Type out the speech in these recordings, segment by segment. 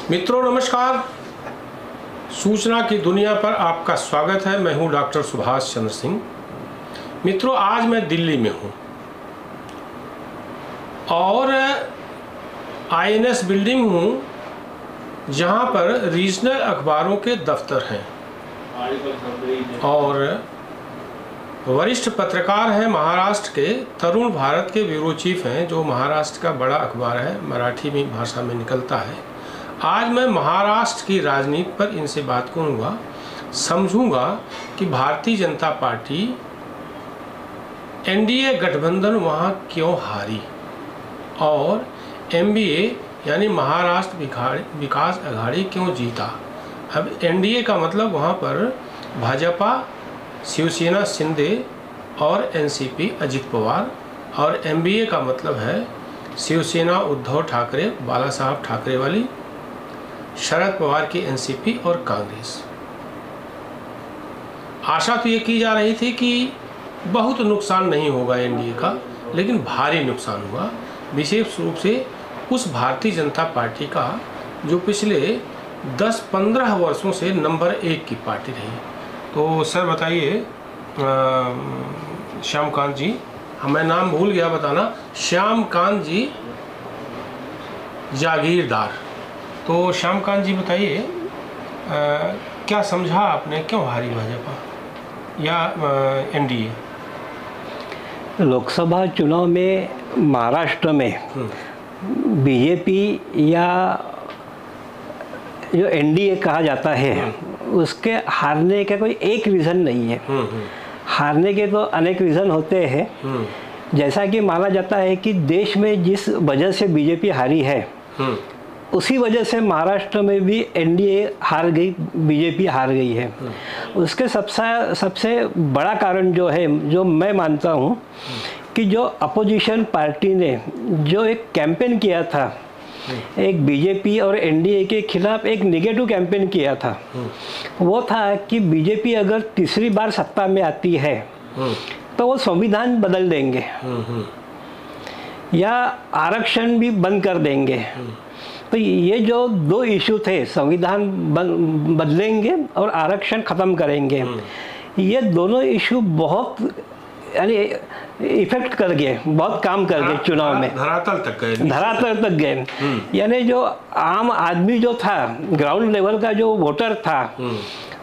मित्रों नमस्कार। सूचना की दुनिया पर आपका स्वागत है। मैं हूं डॉक्टर सुभाष चंद्र सिंह। मित्रों, आज मैं दिल्ली में हूं और INS बिल्डिंग हूं जहां पर रीजनल अखबारों के दफ्तर हैं और वरिष्ठ पत्रकार हैं महाराष्ट्र के। तरुण भारत के ब्यूरो चीफ हैं जो महाराष्ट्र का बड़ा अखबार है, मराठी में भाषा में निकलता है। आज मैं महाराष्ट्र की राजनीति पर इनसे बात करूंगा, समझूंगा कि भारतीय जनता पार्टी NDA गठबंधन वहां क्यों हारी और MBA यानी महाराष्ट्र विकास अघाड़ी क्यों जीता। अब NDA का मतलब वहां पर भाजपा, शिवसेना शिंदे और NCP अजित पवार, और MBA का मतलब है शिवसेना उद्धव ठाकरे, बाला साहब ठाकरे वाली, शरद पवार की NCP और कांग्रेस। आशा तो ये की जा रही थी कि बहुत नुकसान नहीं होगा NDA का, लेकिन भारी नुकसान हुआ, विशेष रूप से उस भारतीय जनता पार्टी का जो पिछले 10-15 वर्षों से नंबर 1 की पार्टी रही। तो सर बताइए, श्यामकांत जी, मैं नाम भूल गया बताना, श्यामकांत जी जागीरदार। तो श्यामकांत जी बताइए, क्या समझा आपने, क्यों हारी भाजपा या NDA? लोकसभा चुनाव में महाराष्ट्र में BJP या जो NDA कहा जाता है उसके हारने का कोई एक रीज़न नहीं है। हारने के तो अनेक रीज़न होते हैं। जैसा कि माना जाता है कि देश में जिस वजह से BJP हारी है उसी वजह से महाराष्ट्र में भी NDA हार गई, BJP हार गई है। उसके सबसे बड़ा कारण जो है, जो मैं मानता हूँ कि जो अपोजिशन पार्टी ने जो एक कैंपेन किया था, एक BJP और NDA के खिलाफ एक नेगेटिव कैंपेन किया था, वो था कि BJP अगर तीसरी बार सत्ता में आती है तो वो संविधान बदल देंगे या आरक्षण भी बंद कर देंगे। तो ये जो दो इशू थे, संविधान बदलेंगे और आरक्षण ख़त्म करेंगे, ये दोनों इशू बहुत यानी इफेक्ट कर गए, बहुत काम कर गए चुनाव में, धरातल तक गए। यानी जो आम आदमी जो था, ग्राउंड लेवल का जो वोटर था,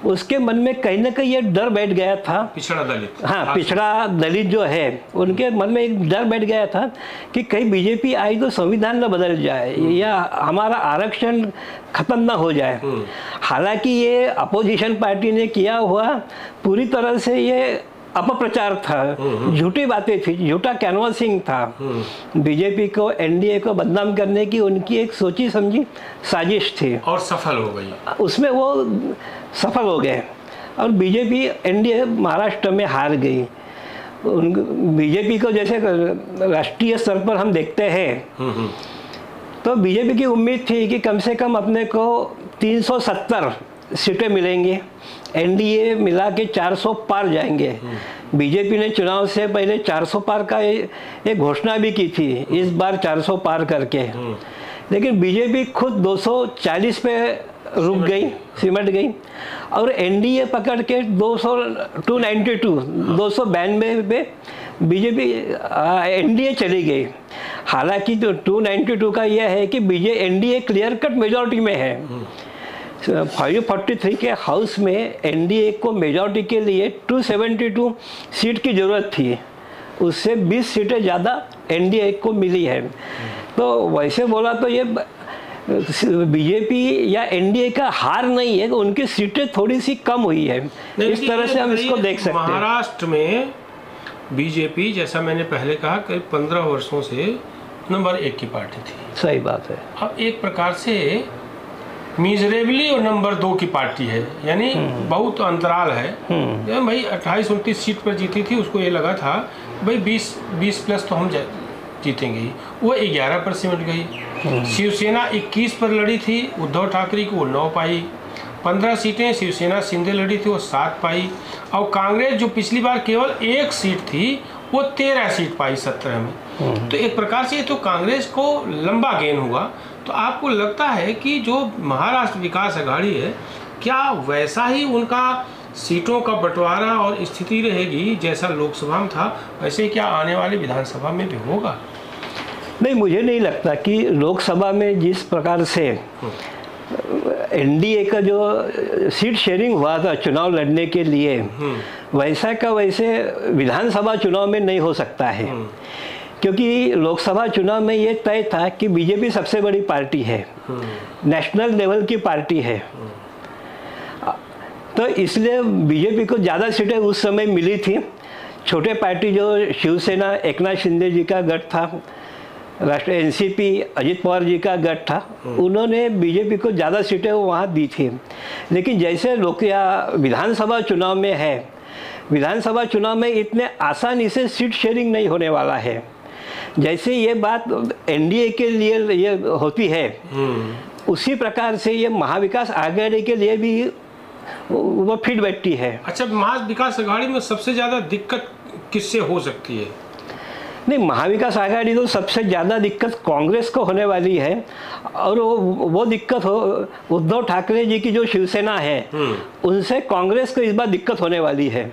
उसके मन में कहीं ना कहीं ये डर बैठ गया था, पिछड़ा दलित, हाँ पिछड़ा दलित जो है उनके मन में एक डर बैठ गया था कि कहीं BJP आई तो संविधान न बदल जाए या हमारा आरक्षण खत्म ना हो जाए। हालांकि ये अपोजिशन पार्टी ने किया हुआ पूरी तरह से ये अपप्रचार था, झूठी बातें थी, झूठा कैनवासिंग था। BJP को, NDA को बदनाम करने की उनकी एक सोची समझी साजिश थी और सफल हो गई, उसमें वो सफल हो गए और BJP NDA महाराष्ट्र में हार गई। BJP को जैसे राष्ट्रीय स्तर पर हम देखते हैं तो BJP की उम्मीद थी कि कम से कम अपने को 370 सीटें मिलेंगी, NDA मिला के 400 पार जाएंगे। BJP ने चुनाव से पहले 400 पार का एक घोषणा भी की थी, इस बार 400 पार करके, लेकिन BJP खुद 240 पे रुक गई, सिमट गई और NDA पकड़ के 292 पे BJP NDA चली गई। हालांकि तो 292 का यह है कि NDA क्लियर कट मेजॉरिटी में है। 543 के हाउस में NDA को मेजॉरिटी के लिए 272 सीट की ज़रूरत थी, उससे 20 सीटें ज़्यादा NDA को मिली है। तो वैसे बोला तो ये BJP या NDA का हार नहीं है, उनकी सीटें थोड़ी सी कम हुई है, इस तरह से हम इसको देख सकते हैं। महाराष्ट्र में BJP, जैसा मैंने पहले कहा, करीब 15 वर्षों से नंबर 1 की पार्टी थी। सही बात है। अब एक प्रकार से मिजरेबली और नंबर 2 की पार्टी है, यानी बहुत अंतराल है। भाई 28-29 सीट पर जीती थी, उसको ये लगा था भाई 20 प्लस तो हम जीतेंगे ही, वो 11 पर सिमट गई। शिवसेना 21 पर लड़ी थी, उद्धव ठाकरे को 9 पाई। 15 सीटें शिवसेना शिंदे लड़ी थी, वो 7 पाई। और कांग्रेस जो पिछली बार केवल 1 सीट थी वो 13 सीट पाई 17 में। तो एक प्रकार से तो कांग्रेस को लंबा गेन हुआ। तो आपको लगता है कि जो महाराष्ट्र विकास अघाड़ी है, क्या वैसा ही उनका सीटों का बंटवारा और स्थिति रहेगी जैसा लोकसभा में था, वैसे ही क्या आने वाली विधानसभा में भी होगा? नहीं, मुझे नहीं लगता कि लोकसभा में जिस प्रकार से एनडीए का जो सीट शेयरिंग हुआ था चुनाव लड़ने के लिए, वैसा का वैसे विधानसभा चुनाव में नहीं हो सकता है। क्योंकि लोकसभा चुनाव में ये तय था कि बीजेपी सबसे बड़ी पार्टी है, नेशनल लेवल की पार्टी है, तो इसलिए बीजेपी को ज़्यादा सीटें उस समय मिली थी। छोटे पार्टी जो शिवसेना एकनाथ शिंदे जी का गठ था, राष्ट्रीय एनसीपी अजित पवार जी का गठ था, उन्होंने बीजेपी को ज़्यादा सीटें वहाँ दी थी। लेकिन जैसे विधानसभा चुनाव में है, विधानसभा चुनाव में इतने आसानी से सीट शेयरिंग नहीं होने वाला है। जैसे ये बात एनडीए के लिए ये होती है, उसी प्रकार से ये महाविकास आघाड़ी के लिए भी वो फिट बैठती है। अच्छा, महाविकास आघाड़ी में सबसे ज़्यादा दिक्कत किससे हो सकती है? नहीं, महाविकास आघाड़ी तो सबसे ज़्यादा दिक्कत कांग्रेस को होने वाली है, और वो दिक्कत हो उद्धव ठाकरे जी की जो शिवसेना है, उनसे कांग्रेस को इस बार दिक्कत होने वाली है।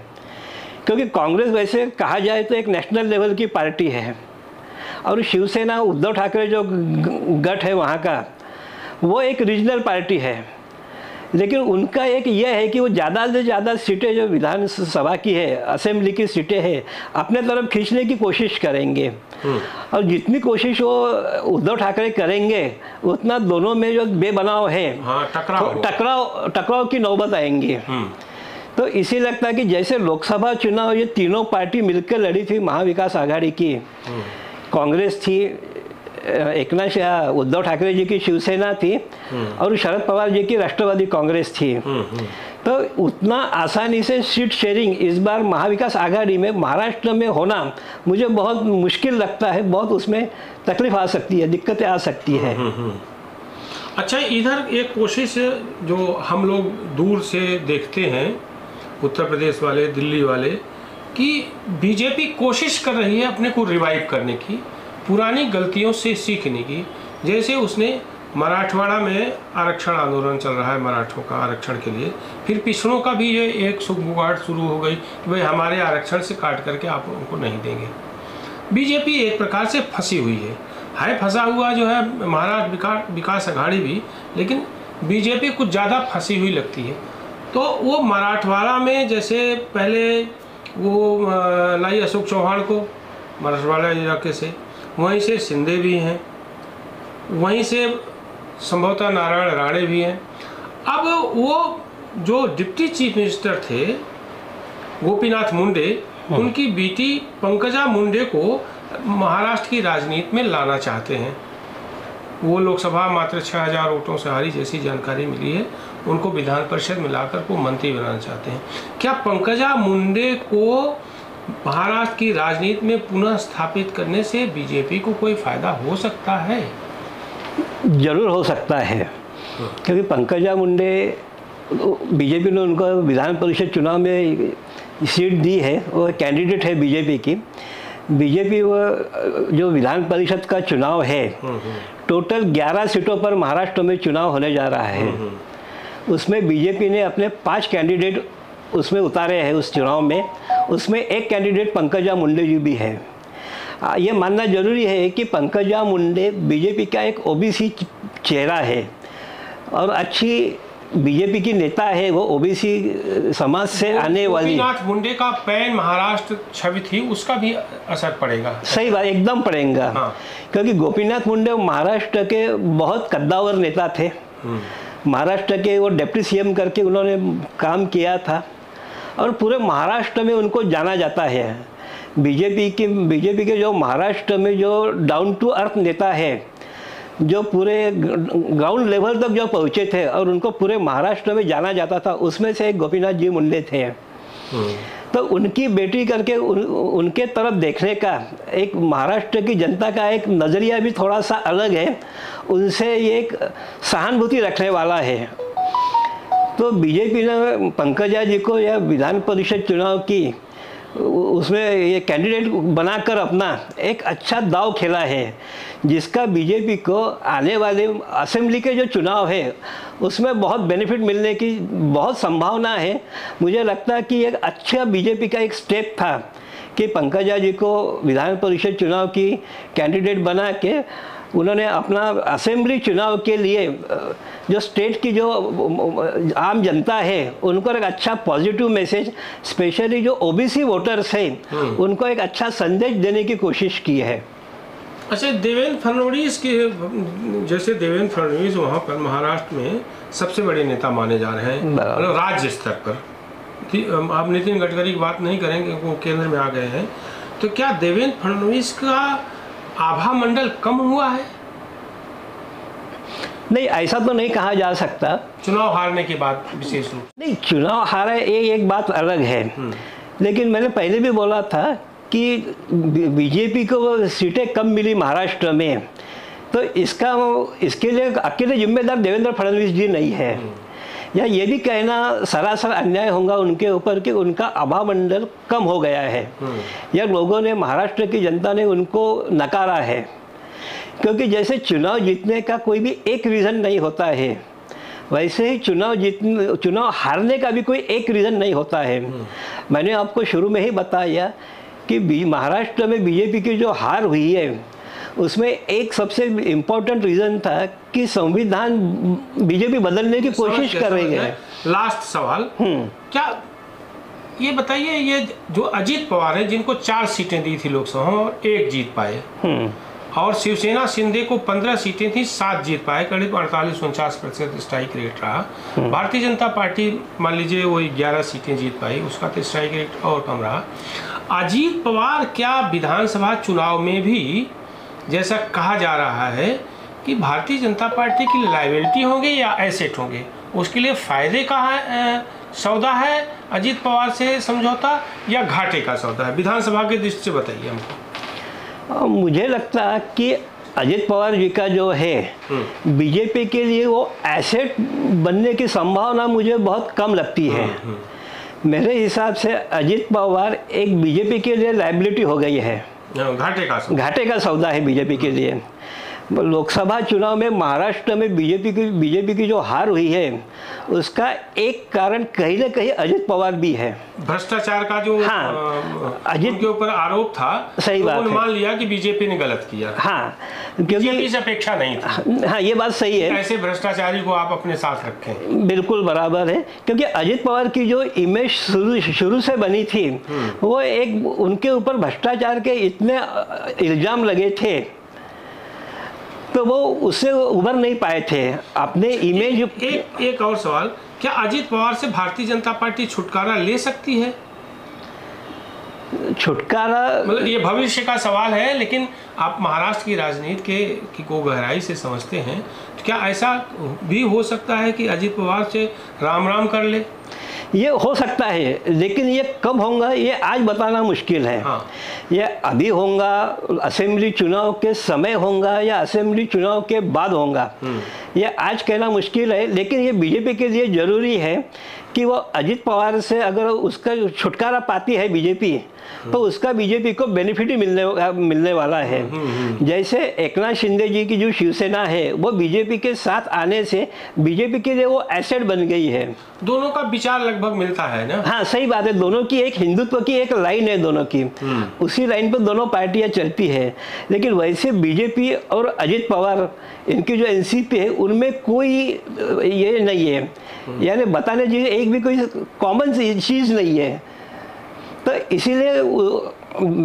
क्योंकि कांग्रेस वैसे कहा जाए तो एक नेशनल लेवल की पार्टी है, और शिवसेना उद्धव ठाकरे जो गठ है वहाँ का, वो एक रीजनल पार्टी है। लेकिन उनका एक ये है कि वो ज़्यादा से ज़्यादा सीटें जो विधानसभा की है, असेंबली की सीटें हैं, अपने तरफ खींचने की कोशिश करेंगे। और जितनी कोशिश वो उद्धव ठाकरे करेंगे, उतना दोनों में जो बेबनाव है, टकराव की नौबत आएंगी। तो इसी लगता है कि जैसे लोकसभा चुनाव ये तीनों पार्टी मिलकर लड़ी थी महाविकास आघाड़ी की, कांग्रेस थी, एकनाथ उद्धव ठाकरे जी की शिवसेना थी, और शरद पवार जी की राष्ट्रवादी कांग्रेस थी, तो उतना आसानी से सीट शेयरिंग इस बार महाविकास आघाड़ी में महाराष्ट्र में होना मुझे बहुत मुश्किल लगता है। बहुत उसमें तकलीफ आ सकती है, दिक्कतें आ सकती है। अच्छा, इधर एक कोशिश जो हम लोग दूर से देखते हैं, उत्तर प्रदेश वाले, दिल्ली वाले, कि बीजेपी कोशिश कर रही है अपने को रिवाइव करने की, पुरानी गलतियों से सीखने की। जैसे उसने मराठवाड़ा में आरक्षण आंदोलन चल रहा है, मराठों का आरक्षण के लिए, फिर पिछड़ों का भी ये एक सुगबुगाहट शुरू हो गई कि भाई हमारे आरक्षण से काट करके आप उनको नहीं देंगे। बीजेपी एक प्रकार से फंसी हुई है फंसा हुआ जो है महाराष्ट्र विकास आघाड़ी भी, लेकिन बीजेपी कुछ ज़्यादा फंसी हुई लगती है। तो वो मराठवाड़ा में जैसे पहले वो लाई अशोक चौहान को मराठवाड़ा इलाके से, वहीं से शिंदे भी हैं, वहीं से संभवतः नारायण राणे भी हैं। अब वो जो डिप्टी चीफ मिनिस्टर थे गोपीनाथ मुंडे, उनकी बेटी पंकजा मुंडे को महाराष्ट्र की राजनीति में लाना चाहते हैं। वो लोकसभा मात्र 6000 वोटों से हारी जैसी जानकारी मिली है। उनको विधान परिषद में लाकर को मंत्री बनाना चाहते हैं। क्या पंकजा मुंडे को महाराष्ट्र की राजनीति में पुनः स्थापित करने से बीजेपी को कोई फायदा हो सकता है? जरूर हो सकता है, क्योंकि पंकजा मुंडे, बीजेपी ने उनको विधान परिषद चुनाव में सीट दी है, वो कैंडिडेट है बीजेपी की। बीजेपी वो जो विधान परिषद का चुनाव है, टोटल 11 सीटों पर महाराष्ट्र में चुनाव होने जा रहा है। उसमें बीजेपी ने अपने 5 कैंडिडेट उसमें उतारे हैं उस चुनाव में। उसमें एक कैंडिडेट पंकजा मुंडे जी भी है। ये मानना जरूरी है कि पंकजा मुंडे बीजेपी का एक ओबीसी चेहरा है और अच्छी बीजेपी की नेता है। वो ओबीसी समाज से आने वाली गोपीनाथ मुंडे का पैन महाराष्ट्र छवि थी, उसका भी असर पड़ेगा। सही बात, एकदम पड़ेगा। हाँ। क्योंकि गोपीनाथ मुंडे महाराष्ट्र के बहुत कद्दावर नेता थे। महाराष्ट्र के वो डिप्टी सीएम करके उन्होंने काम किया था और पूरे महाराष्ट्र में उनको जाना जाता है। बीजेपी के जो महाराष्ट्र में जो डाउन टू अर्थ नेता है, जो पूरे ग्राउंड लेवल तक जो पहुँचे थे और उनको पूरे महाराष्ट्र में जाना जाता था, उसमें से एक गोपीनाथ जी मुंडे थे। तो उनकी बेटी करके उनके तरफ देखने का एक महाराष्ट्र की जनता का एक नज़रिया भी थोड़ा सा अलग है, उनसे ये एक सहानुभूति रखने वाला है। तो बीजेपी ने पंकजा जी को यह विधान परिषद चुनाव की उसमें ये कैंडिडेट बनाकर अपना एक अच्छा दाव खेला है, जिसका बीजेपी को आने वाले असेंबली के जो चुनाव है उसमें बहुत बेनिफिट मिलने की बहुत संभावना है। मुझे लगता है कि एक अच्छा बीजेपी का एक स्टेप था कि पंकजा जी को विधान परिषद चुनाव की कैंडिडेट बना के उन्होंने अपना असेंबली चुनाव के लिए जो स्टेट की जो आम जनता है उनको एक अच्छा पॉजिटिव मैसेज, स्पेशली जो ओबीसी वोटर्स हैं उनको एक अच्छा संदेश देने की कोशिश की है। अच्छा, देवेंद्र फडणवीस के जैसे देवेंद्र फडणवीस वहाँ पर महाराष्ट्र में सबसे बड़े नेता माने जा रहे हैं, मतलब राज्य स्तर पर। आप नितिन गडकरी की बात नहीं करेंगे, वो केंद्र में आ गए हैं, तो क्या देवेंद्र फडणवीस का आभा मंडल कम हुआ है? नहीं, ऐसा तो नहीं कहा जा सकता। चुनाव हारने के बाद विशेष रूप नहीं, चुनाव हारा एक बात अलग है, लेकिन मैंने पहले भी बोला था कि बीजेपी को सीटें कम मिली महाराष्ट्र में, तो इसके लिए अकेले जिम्मेदार देवेंद्र फडणवीस जी नहीं है। या ये भी कहना सरासर अन्याय होगा उनके ऊपर कि उनका आभा मंडल कम हो गया है, या लोगों ने, महाराष्ट्र की जनता ने उनको नकारा है। क्योंकि जैसे चुनाव जीतने का कोई भी एक रीज़न नहीं होता है, वैसे ही चुनाव हारने का भी कोई एक रीज़न नहीं होता है। मैंने आपको शुरू में ही बताया कि महाराष्ट्र में बीजेपी की जो हार हुई है उसमें एक सबसे इम्पोर्टेंट रीज़न था कि संविधान बीजेपी बदलने की कोशिश कर रही है। लास्ट सवाल, क्या ये बताइए, ये जो अजीत पवार है जिनको 4 सीटें दी थी लोकसभा में और 1 जीत पाए, और शिवसेना शिंदे को 15 सीटें थी, 7 जीत पाए, करीब 48-49% स्ट्राइक रेट रहा। भारतीय जनता पार्टी मान लीजिए वो 11 सीटें जीत पाई, उसका तो स्ट्राइक रेट और कम रहा। अजीत पवार क्या विधानसभा चुनाव में भी, जैसा कहा जा रहा है कि भारतीय जनता पार्टी की लायबिलिटी होंगे या एसेट होंगे, उसके लिए फायदे का सौदा है अजीत पवार से समझौता, या घाटे का सौदा है? विधानसभा की दृष्टि से बताइए हमको। मुझे लगता है कि अजीत पवार जी का जो है बीजेपी के लिए वो एसेट बनने की संभावना मुझे बहुत कम लगती है। मेरे हिसाब से अजीत पवार एक बीजेपी के लिए लायबिलिटी हो गई है, घाटे का सौदा है बीजेपी के लिए। लोकसभा चुनाव में महाराष्ट्र में बीजेपी की जो हार हुई है उसका एक कारण कहीं ना कहीं अजीत पवार भी है। भ्रष्टाचार का जो अजीत के ऊपर आरोप था, सही बात है, मान लिया कि बीजेपी ने गलत किया। हाँ, क्योंकि इस अपेक्षा नहीं थी। हाँ, ये बात सही है, ऐसे भ्रष्टाचारी को आप अपने साथ रखें, बिल्कुल बराबर है। क्योंकि अजीत पवार की जो इमेज शुरू से बनी थी वो एक, उनके ऊपर भ्रष्टाचार के इतने इल्जाम लगे थे तो वो उससे उभर नहीं पाए थे अपने इमेज। एक और सवाल, क्या अजीत पवार से भारतीय जनता पार्टी छुटकारा ले सकती है? छुटकारा मतलब ये भविष्य का सवाल है, लेकिन आप महाराष्ट्र की राजनीति की को गहराई से समझते हैं, तो क्या ऐसा भी हो सकता है कि अजीत पवार से राम राम कर ले? ये हो सकता है, लेकिन ये कब होगा ये आज बताना मुश्किल है। हाँ। ये अभी होगा, असेंबली चुनाव के समय होगा, या असेंबली चुनाव के बाद होगा, ये आज कहना मुश्किल है। लेकिन ये बीजेपी के लिए ज़रूरी है कि वो अजीत पवार से अगर उसका छुटकारा पाती है बीजेपी, तो उसका बीजेपी को बेनिफिट ही मिलने वाला है। जैसे एकनाथ शिंदे जी की जो शिवसेना है वो बीजेपी के साथ आने से बीजेपी के लिए वो एसेट बन गई है। दोनों का विचार लगभग मिलता है ना? हाँ, सही बात है, दोनों की एक हिंदुत्व की एक लाइन है, दोनों की उसी लाइन पर दोनों पार्टियां चलती है। लेकिन वैसे बीजेपी और अजीत पवार, इनकी जो एनसीपी है, उनमें कोई ये नहीं है, यानी बताने जी एक भी कोई कॉमन चीज़ नहीं है। तो इसीलिए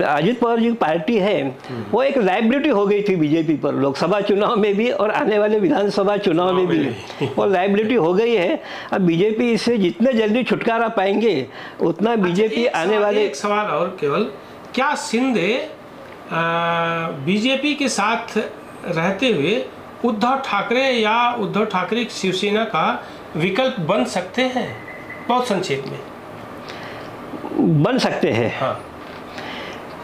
अजीत पवार जी की पार्टी है वो एक लायबिलिटी हो गई थी बीजेपी पर, लोकसभा चुनाव में भी और आने वाले विधानसभा चुनाव में भी वो लायबिलिटी हो गई है। अब बीजेपी इससे जितने जल्दी छुटकारा पाएंगे उतना बीजेपी आने वाले। एक सवाल और केवल, क्या शिंदे बीजेपी के साथ रहते हुए उद्धव ठाकरे या उद्धव ठाकरे की शिवसेना का विकल्प बन सकते हैं? बहुत संक्षेप में बन सकते हैं। हाँ।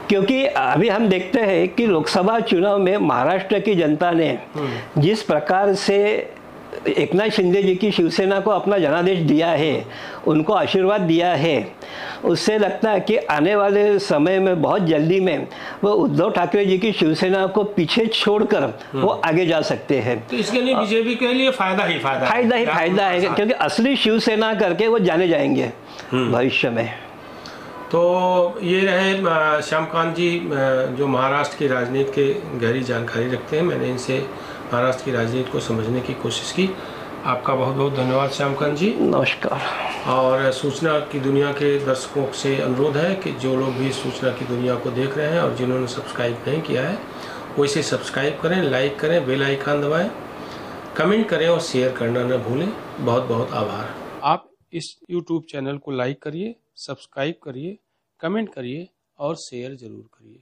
क्योंकि अभी हम देखते हैं कि लोकसभा चुनाव में महाराष्ट्र की जनता ने जिस प्रकार से एकनाथ शिंदे जी की शिवसेना को अपना जनादेश दिया है, उनको आशीर्वाद दिया है, उससे लगता है कि आने वाले समय में बहुत जल्दी में वो उद्धव ठाकरे जी की शिवसेना को पीछे छोड़कर वो आगे जा सकते हैं। तो इसके लिए बीजेपी के लिए फायदा ही फायदा है, क्योंकि असली शिवसेना करके वो जाने जाएंगे भविष्य में। तो ये रहे श्यामकांत जी, जो महाराष्ट्र की राजनीति के गहरी जानकारी रखते हैं। मैंने इनसे महाराष्ट्र की राजनीति को समझने की कोशिश की। आपका बहुत बहुत धन्यवाद श्यामकांत जी। नमस्कार। और सूचना की दुनिया के दर्शकों से अनुरोध है कि जो लोग भी सूचना की दुनिया को देख रहे हैं और जिन्होंने सब्सक्राइब नहीं किया है वो इसे सब्सक्राइब करें, लाइक करें, बेल आइकन दबाएं, कमेंट करें और शेयर करना न भूलें। बहुत बहुत आभार। आप इस YouTube चैनल को लाइक करिए, सब्सक्राइब करिए, कमेंट करिए और शेयर ज़रूर करिए।